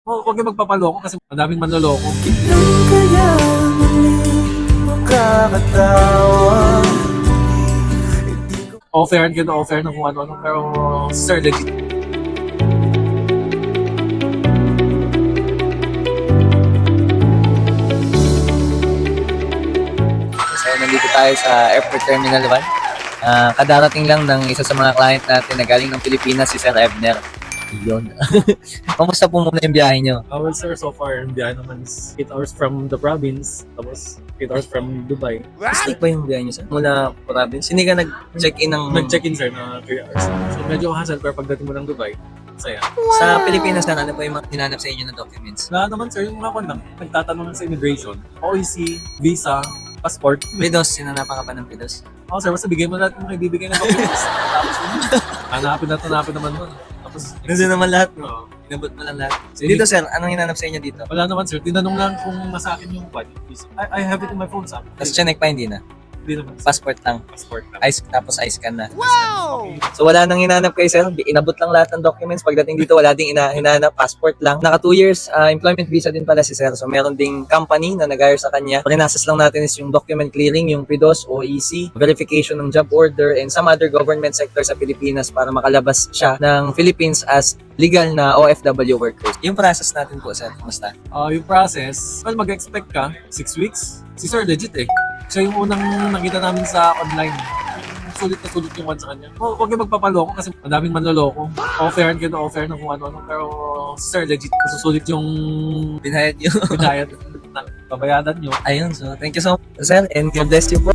Huwag yung magpapaloko kasi madaming manloloko. Kailan kaya muling makakatawa? Offeran kayo na offer ng kung ano-ano, pero sir, legit. So, nandito tayo sa Airport Terminal 1. Kadarating lang ng isa sa mga client natin na galing ng Pilipinas, si Sir Ebner. Yun. Kamusta po muna yung biyahe nyo? Well, sir, so far, yung biyahe naman is 8 hours from the province, tapos 8 hours from Dubai. Stick ba yung biyahe nyo, sir? Mula province? Hindi ka nag-check-in ng... Nag-check-in, sir, na 3 hours. So, medyo hassle, pero pagdating mo ng Dubai, saya. Sa Pilipinas na, ano po yung mga hinanap sa inyo na documents? Wala naman, sir, yung mga lang, nagtatanong lang sa immigration, OEC, visa, passport. Pidos, sinanapan ka pa ng Pidos? Oh, sir, basta bigay mo lahat yung ibibigay ng documents. Tapos, hanapin naman mo. Tapos, Nandun naman lahat, no? Oo. Inabot mo lang lahat. Sige. Dito, sir, anong hinanap sa inyo dito? Wala naman, sir. Tinanong lang kung nasa akin yung visa. I have it in my phone, sabi. Tapos chinek pa, hindi na. Hindi naman. Passport lang. Passport lang. Tapos ice scan na. Okay. So wala nang hinanap kay sir, inabot lang lahat ng documents. Pagdating dito, wala ding hinanap, passport lang. Naka 2 years employment visa din pala si sir. So meron ding company na nag-hire sa kanya. Prinasas lang natin is yung document clearing, yung PIDOS, OEC, verification ng job order, and some other government sector sa Pilipinas para makalabas siya ng Philippines as legal na OFW workers. Yung process natin po, sir, kumusta? Yung process, well, mag-expect ka, 6 weeks. Si sir, legit eh. Siya yung unang nakita namin sa online. Sulit na sulit yung one sa kanya. Huwag yung magpapaloko kasi madaming manloloko. Offeran kayo na offer ng kung ano-ano. Pero si sir, legit. Susulit yung Binayad nyo. pinayad na babayadan nyo. Ayun, so thank you so much, sir, and God bless you po.